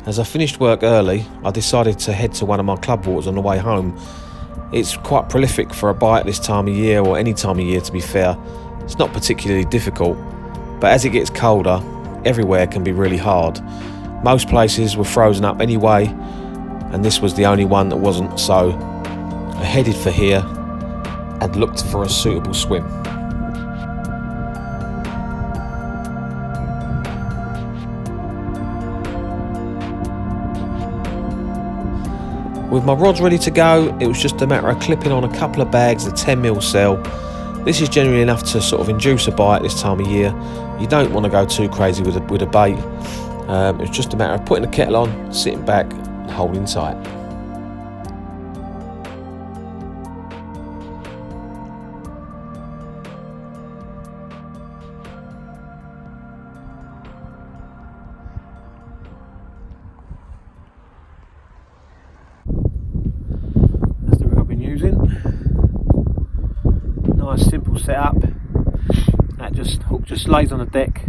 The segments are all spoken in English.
As I finished work early, I decided to head to one of my club waters on the way home. It's quite prolific for a bite this time of year, or any time of year to be fair. It's not particularly difficult, but as it gets colder, everywhere can be really hard. Most places were frozen up anyway, and this was the only one that wasn't, so I headed for here and looked for a suitable swim. With my rods ready to go, it was just a matter of clipping on a couple of bags of 10mm cell. This is generally enough to sort of induce a bite this time of year. You don't want to go too crazy with a bait. It's just a matter of putting the kettle on, sitting back and holding tight. That's the rig I've been using. Nice simple setup. That hook just lays on the deck.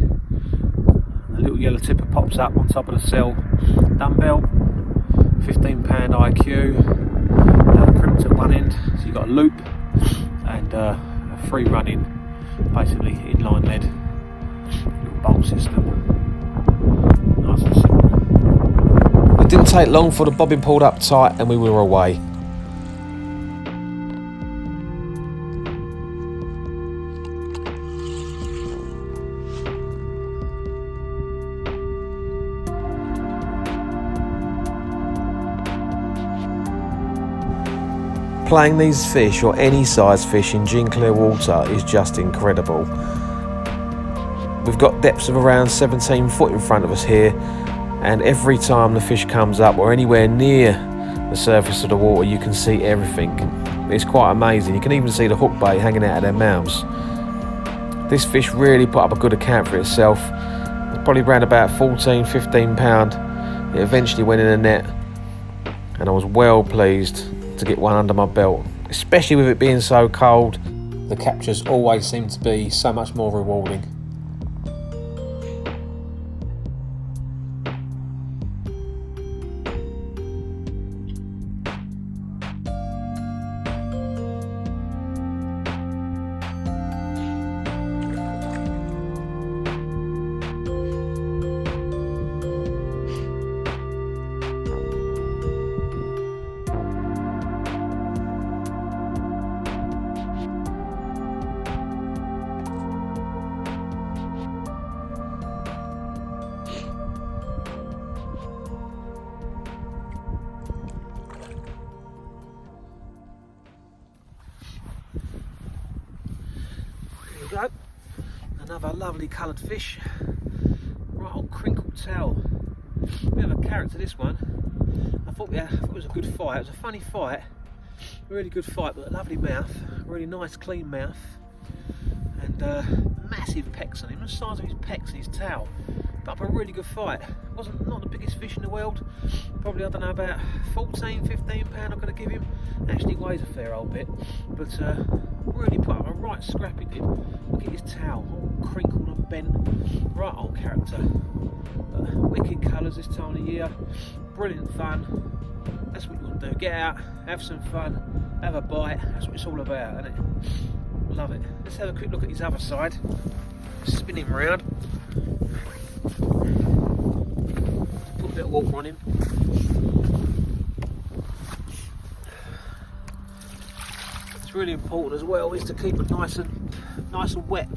The little yellow tipper pops up on top of the cell. Dumbbell, 15 pound IQ, crimped at one end, so you've got a loop and a free running, basically inline lead little bolt system. Nice and simple. It didn't take long for the bobbin pulled up tight and we were away. Playing these fish, or any size fish, in gin clear water is just incredible. We've got depths of around 17 foot in front of us here, and every time the fish comes up or anywhere near the surface of the water, you can see everything. It's quite amazing. You can even see the hook bait hanging out of their mouths. This fish really put up a good account for itself. It's probably around about 14-15 pound. It eventually went in a net, and I was well pleased to get one under my belt, especially with it being so cold. The captures always seem to be so much more rewarding. Go. Another lovely coloured fish, right old crinkled tail. Bit of a character this one. I thought it was a good fight. It was a funny fight, really good fight, but a lovely mouth, really nice clean mouth, and massive pecs on him, the size of his pecs and his tail. Put up a really good fight. Wasn't not the biggest fish in the world, probably, I don't know, about 14-15 pound I'm going to give him. Actually weighs a fair old bit, but really put up a right scrap he did. Look at his tail, all crinkled and bent, right old character. But wicked colours this time of the year, brilliant fun. That's what you want to do, get out, have some fun, have a bite. That's what it's all about, isn't it? Love it. Let's have a quick look at his other side. Spin him round. Put a bit of water on him. It's really important as well is to keep it nice and wet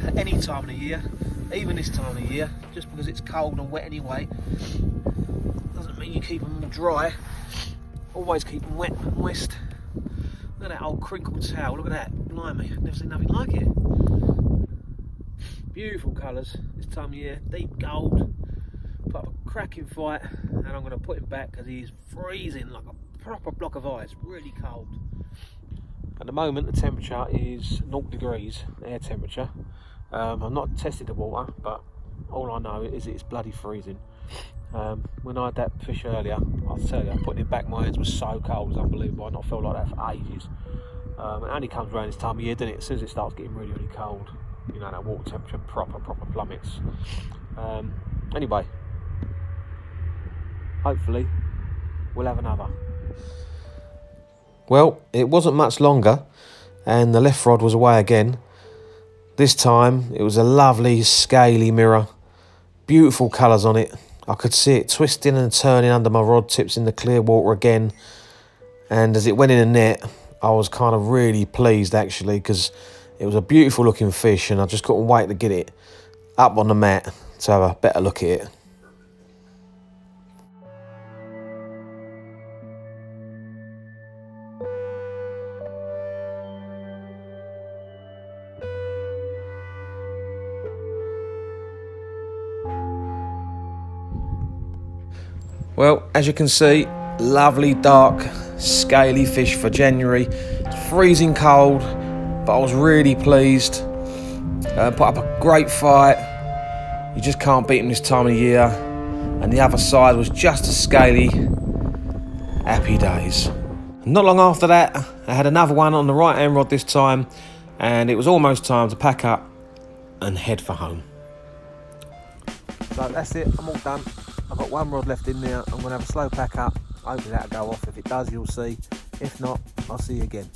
at any time of the year, even this time of year. Just because it's cold and wet anyway doesn't mean you keep them all dry. Always keep them wet and moist. Look at that old crinkled tail, look at that, blimey, I've never seen nothing like it. Beautiful colours this time of year, deep gold. Put up a cracking fight, and I'm going to put him back because he's freezing like a proper block of ice, really cold. At the moment the temperature is 0 degrees, air temperature. I've not tested the water, but all I know is it's bloody freezing. When I had that fish earlier, I'll tell you, putting it back, my hands were so cold, it was unbelievable. I've not felt like that for ages. It only comes around this time of year, doesn't it? As soon as it starts getting really, really cold, you know, that water temperature proper plummets. Anyway, hopefully we'll have another. Well, it wasn't much longer and the left rod was away again. This time it was a lovely scaly mirror, beautiful colours on it. I could see it twisting and turning under my rod tips in the clear water again, and as it went in the net I was kind of really pleased actually, because it was a beautiful looking fish and I just couldn't wait to get it up on the mat to have a better look at it. Well, as you can see, lovely dark scaly fish for January. It's freezing cold, but I was really pleased. Put up a great fight. You just can't beat them this time of year. And the other side was just as scaly. Happy days. Not long after that, I had another one on the right hand rod this time, and it was almost time to pack up and head for home. So that's it, I'm all done. I've got one rod left in there. I'm going to have a slow pack up. Hopefully that'll go off. If it does, you'll see. If not, I'll see you again.